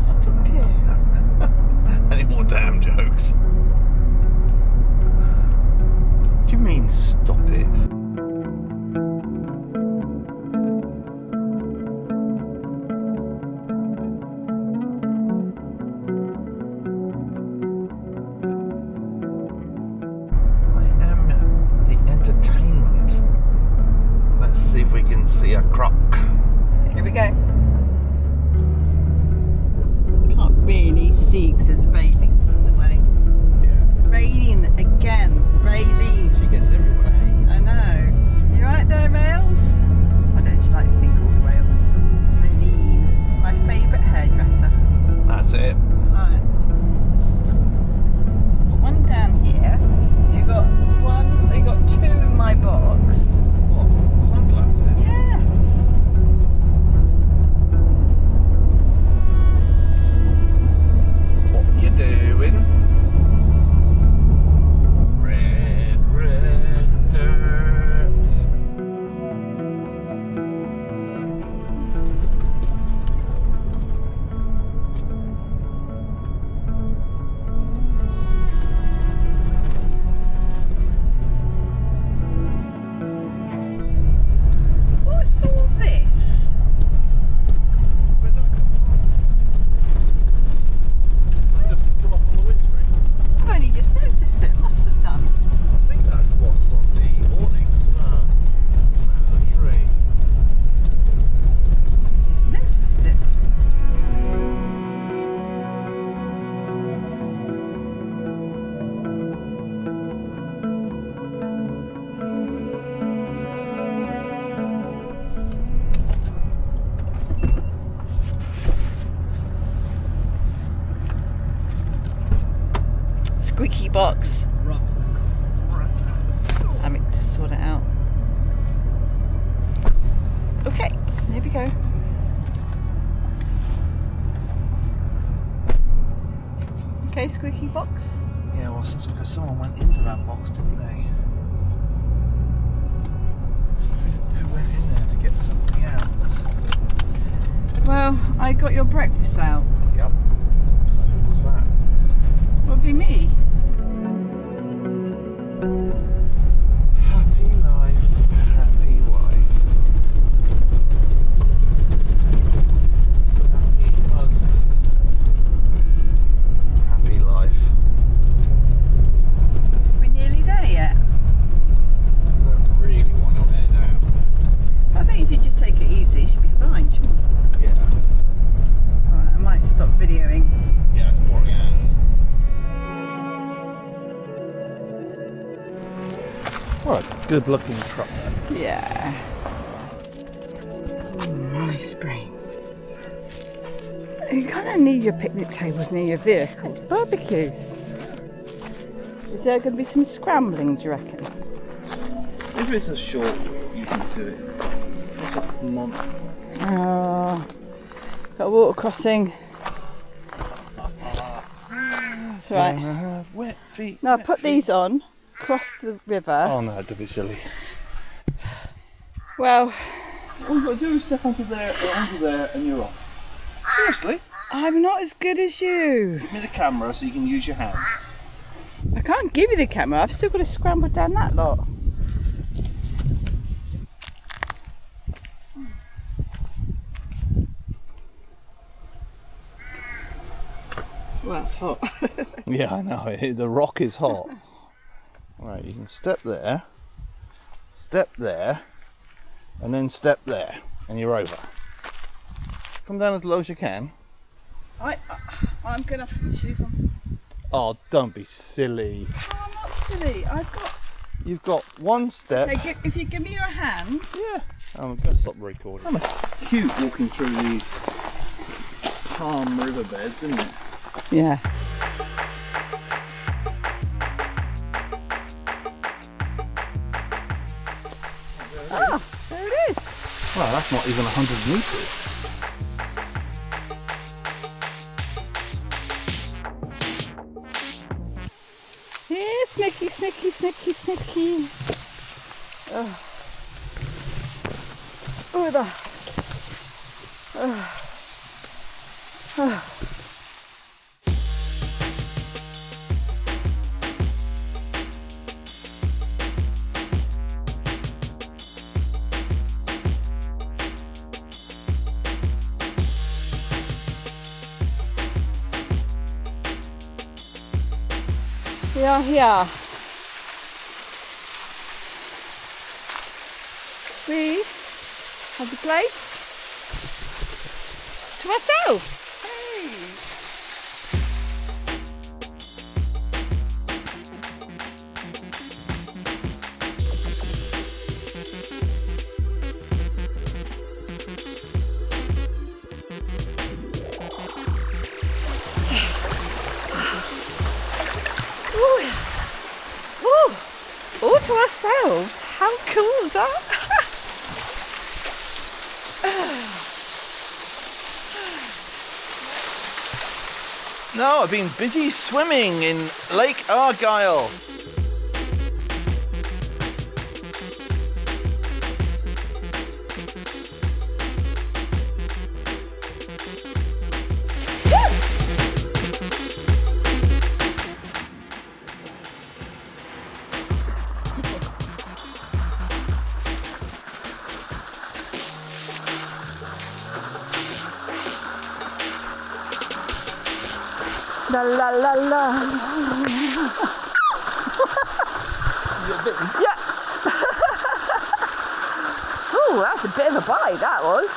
Stop it. Any more damn jokes? What do you mean, stop it? See if we can see a croc. Here we go. Can't really see because there's railings in the way. Yeah. Railing again. Railings. She gets everywhere. I know. You right there, Rails? I don't actually like to be called Rails. Railene. My favourite hairdresser. That's it. Right. Got one down here. You got one. You got two in my box. What? Sunglasses? Yes. What you doing? Red dirt. What's all this? Where'd that come from? Just come up on the windscreen. I've only just noticed it. Must have done. I think that's what's on the awning as well. Out of the tree. Just noticed it. Squeaky box. Rubs the crap out of the I mean, just sort it out. Okay, there we go. Okay, squeaky box. Yeah, well, that's because someone went into that box, didn't they? They went in there to get something out. Well, I got your breakfast out. Yep. So who was that? Would be me. Happy life, happy wife. Happy husband. Happy life. We're nearly there yet. I don't really want to head down. I think if you just take it easy, it should be fine, shouldn't it? Yeah. Alright, I might stop videoing. Yeah, it's boring as. What a good looking truck that is. Yeah. Nice brains. You kind of need your picnic tables near your vehicles. Barbecues. Is there going to be some scrambling, do you reckon? If it's a short, you can do it. It's a month. Oh, got a water crossing. That's right. Have wet feet. Now wet put feet. these on, cross the river. Oh no, don't be silly. Well, All you've got to do is step onto there, and you're off. Seriously? I'm not as good as you. Give me the camera so you can use your hands. I can't give you the camera, I've still got to scramble down that lot. Well, that's hot. Yeah, I know. The rock is hot. Right, you can step there, and then step there, and you're over. Come down as low as you can. I'm going to put my shoes on. Oh, don't be silly. Oh, I'm not silly. I've got... You've got one step. Okay, if you give me your hand. Yeah. I'm going to stop recording. I'm cute walking through these calm riverbeds, isn't it? Yeah. Ah, there it is. Well, that's not even 100 metres. Yeah, snicky, snicky, snicky, snicky. Oh, oh, the. Oh. We are here. We have the place to ourselves. Hey. All to ourselves. How cool is that? No, I've been busy swimming in Lake Argyle. La la la la. Yeah. Oh, that's a bit of a bite, that was.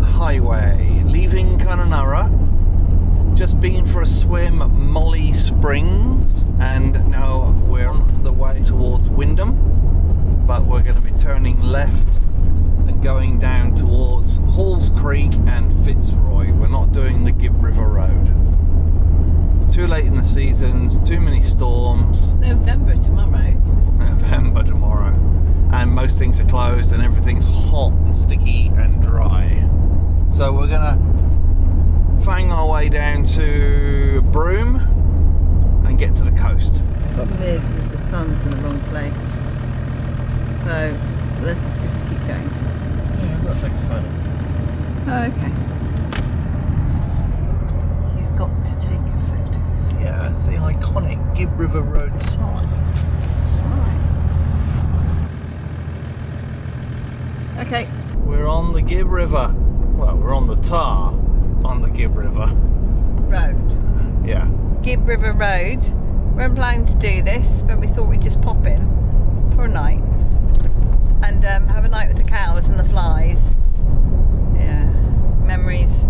Highway, leaving Kununurra, just been for a swim at Molly Springs, and now we're on the way towards Wyndham, but we're going to be turning left and going down towards Halls Creek and Fitzroy. We're not doing the Gibb River Road. It's too late in the seasons, too many storms. It's November tomorrow. It's November tomorrow, and most things are closed and everything's hot and sticky and dry. So we're gonna fang our way down to Broome and get to the coast. The problem is the sun's in the wrong place. So let's just keep going. Yeah, I've got to take a photo. Okay. He's got to take a photo. Yeah, it's the iconic Gibb River Road sign. Alright. Okay. We're on the Gibb River. Well, we're on the tar on the Gibb River Road. Yeah. Gibb River Road. We weren't planning to do this, but we thought we'd just pop in for a night and have a night with the cows and the flies. Yeah, memories.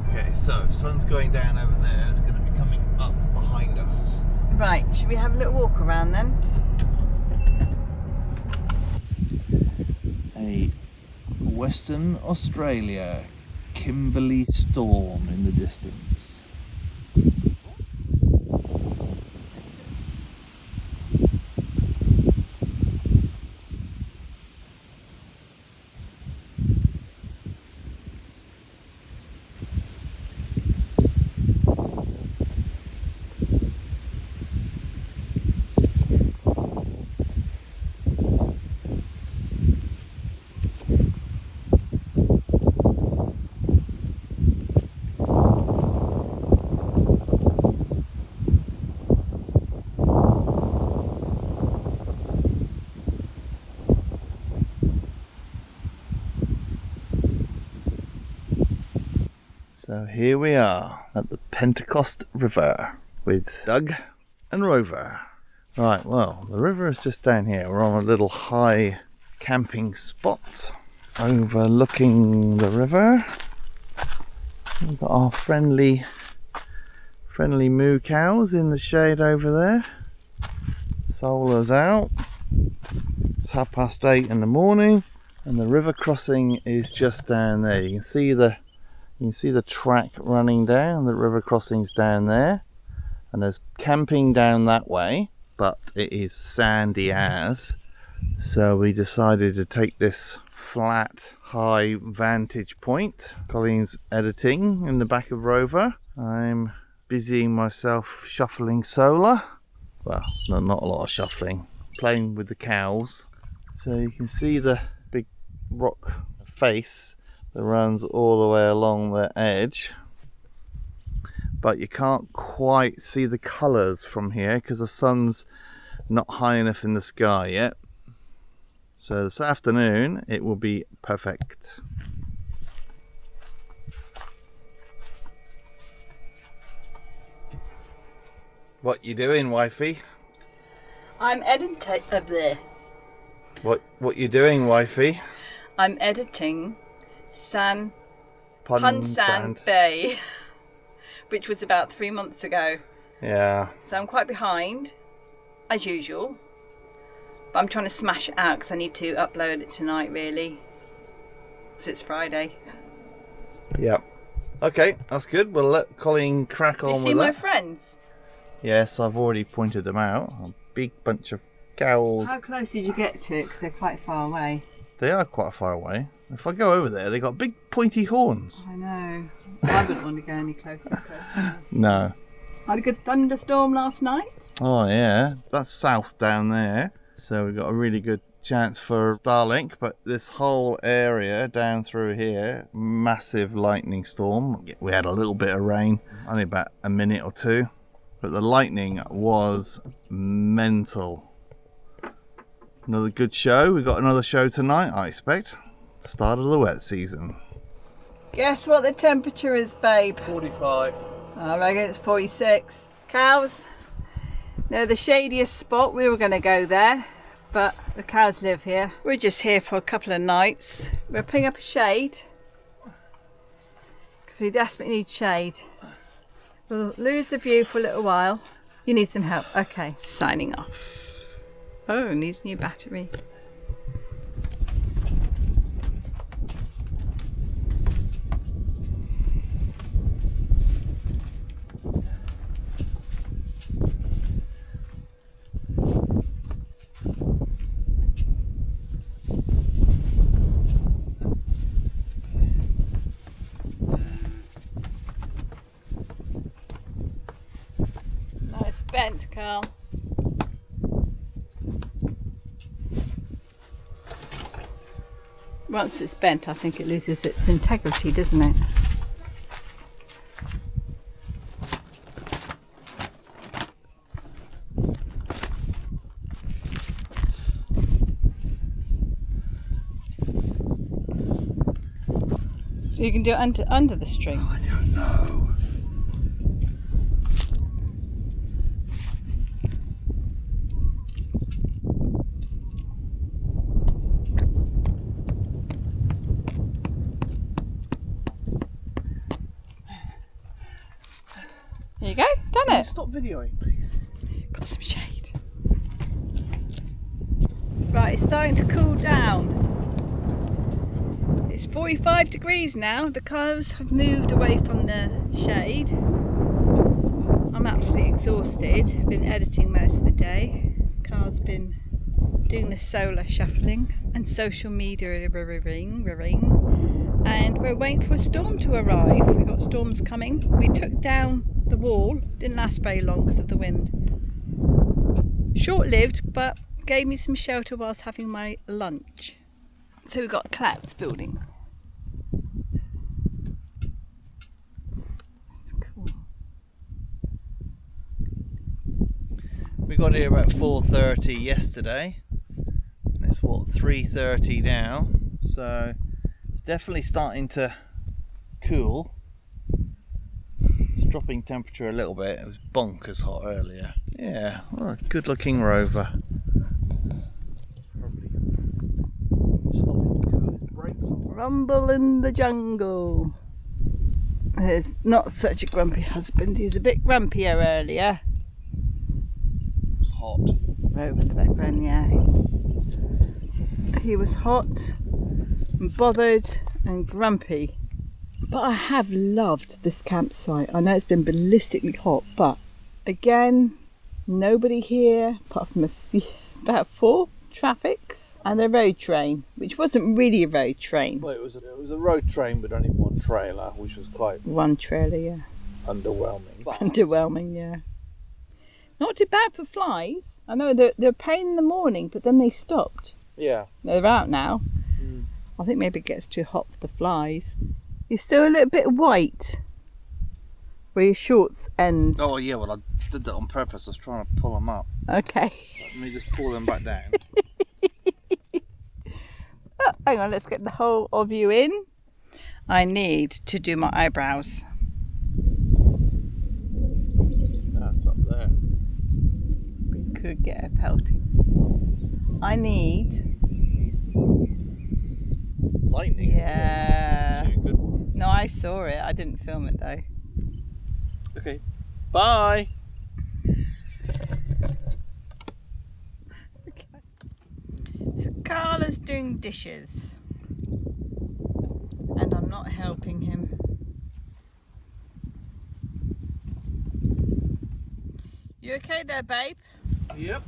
Okay, so sun's going down over there. It's going to be coming up behind us. Right, should we have a little walk around then? A Western Australia Kimberley storm in the distance. So here we are at the Pentecost River with Doug and Rover. Right, well, the river is just down here. We're on a little high camping spot overlooking the river. We've got our friendly moo cows in the shade over there. Solar's out. It's 8:30 in the morning, and the river crossing is just down there. You can see the track running down. The river crossing's down there, and there's camping down that way, but it is sandy as. So we decided to take this flat, high vantage point. Colleen's editing in the back of Rover. I'm busying myself shuffling solar. Well, not a lot of shuffling. Playing with the cows. So you can see the big rock face that runs all the way along the edge. But you can't quite see the colours from here because the sun's not high enough in the sky yet. So this afternoon it will be perfect. What you doing, wifey? I'm editing. What you doing, wifey? I'm editing Pun Bay, which was about 3 months ago. Yeah. So I'm quite behind, as usual. But I'm trying to smash it out because I need to upload it tonight, really. Because it's Friday. Yep. Okay, that's good. We'll let Colleen crack on with that. You see my friends? Yes, I've already pointed them out. A big bunch of cows. How close did you get to it? Because they're quite far away. They are quite far away. If I go over there, they got big pointy horns. I know. I wouldn't want to go any closer personally. No. Had a good thunderstorm last night. Oh yeah, that's south down there. So we've got a really good chance for Starlink, but this whole area down through here, massive lightning storm. We had a little bit of rain, only about a minute or two, but the lightning was mental. Another good show. We've got another show tonight, I expect. Start of the wet season. Guess what the temperature is, babe? 45. I reckon it's 46. Cows. Now the shadiest spot, we were going to go there, but the cows live here. We're just here for a couple of nights. We're putting up a shade because we desperately need shade. We'll lose the view for a little while. You need some help. Okay, signing off. Oh, needs a new battery. Nice bent, Carl. Once it's bent, I think it loses its integrity, doesn't it? You can do it under the string. I don't know. There you go, done it. Stop videoing, please. Got some shade. Right, it's starting to cool down. It's 45 degrees now. The cows have moved away from the shade. I'm absolutely exhausted. Been editing most of the day. Carl's been doing the solar shuffling and social media ring. And we're waiting for a storm to arrive. We've got storms coming. We took down the wall, didn't last very long because of the wind. Short-lived, but gave me some shelter whilst having my lunch. So we've got collapse building. That's cool. We got here about 4:30 yesterday, and it's what, 3:30 now, so it's definitely starting to cool. dropping temperature a little bit. It was bonkers hot earlier. Yeah, well, a good looking Rover. Probably stopping to cool his brakes off. Rumble in the jungle. There's not such a grumpy husband. He was a bit grumpier earlier. It's hot. Rover in the background, yeah. He was hot and bothered and grumpy. But I have loved this campsite. I know it's been ballistically hot, but again, nobody here apart from about 4 traffics and a road train, which wasn't really a road train. Well, it was a road train with only one trailer, which was quite One trailer, yeah. underwhelming. Underwhelming, yeah. Not too bad for flies. I know they're a pain in the morning, but then they stopped. Yeah. They're out now. I think maybe it gets too hot for the flies. You're still a little bit white where your shorts end. Oh yeah, well I did that on purpose. I was trying to pull them up. Okay. Let me just pull them back down. Oh, hang on, let's get the whole of you in. I need to do my eyebrows. That's up there. We could get a pelting. I need... Lightning. Yeah. Those 2 good ones. No, I saw it. I didn't film it though. Okay. Bye. So Carla's doing dishes. And I'm not helping him. You okay there, babe? Yep.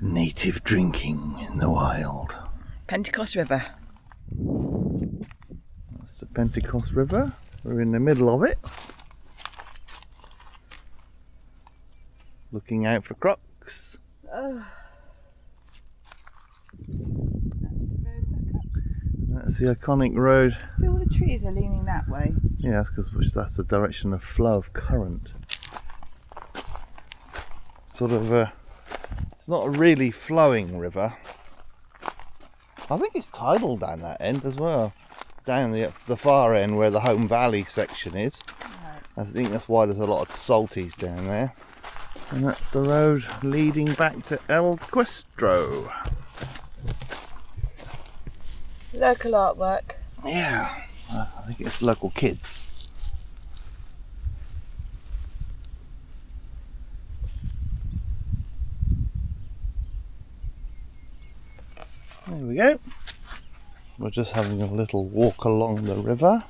Native drinking in the wild. Pentecost River. That's the Pentecost River. We're in the middle of it. Looking out for crocs. Oh. That's the iconic road. See, all the trees are leaning that way. Yeah, that's because that's the direction of flow of current. Sort of it's not a really flowing river. I think it's tidal down that end as well. Down the far end where the Home Valley section is. Right. I think that's why there's a lot of salties down there. And that's the road leading back to El Questro. Local artwork. Yeah, I think it's local kids. There we go. We're just having a little walk along the river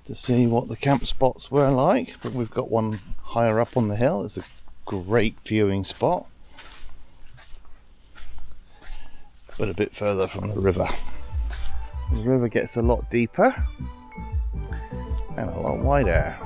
to see what the camp spots were like, but we've got one higher up on the hill. It's a great viewing spot, but a bit further from the river. The river gets a lot deeper and a lot wider.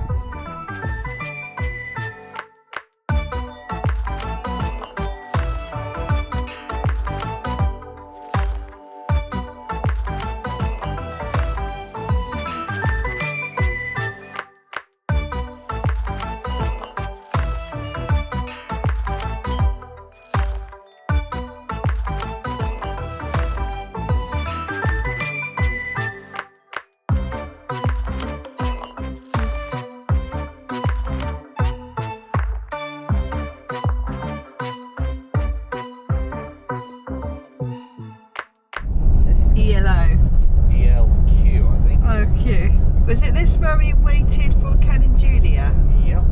ELQ, I think. Oh, cute. Was it this where we waited for Ken and Julia? Yep.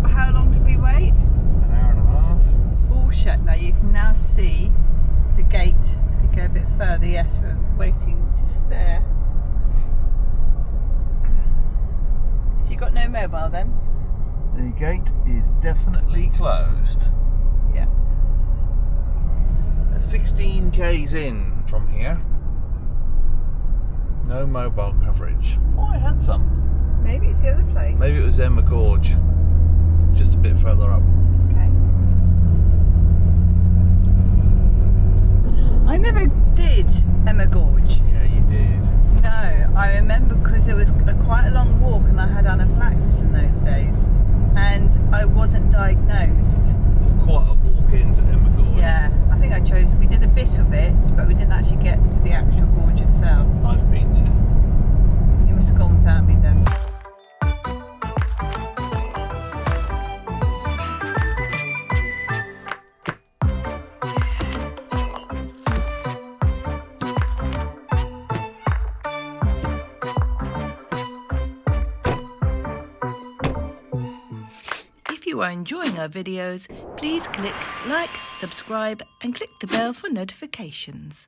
For how long did we wait? An hour and a half. All shut now. You can now see the gate. If you go a bit further, yes, we're waiting just there. So you got no mobile then? The gate is definitely closed. Yeah. 16 k's in from here. No mobile coverage. Oh, I had some. Maybe it's the other place. Maybe it was Emma Gorge, just a bit further up. Okay. I never did Emma Gorge. Yeah, you did. No, I remember because it was quite a long walk and I had anaphylaxis in those days and I wasn't diagnosed. So quite a walk into Emma Gorge. Yeah, I think we did a bit of it, but we didn't actually get to the actual gorge itself. I've been there. You must have gone without me then. If you are enjoying our videos, please click like, subscribe and click the bell for notifications.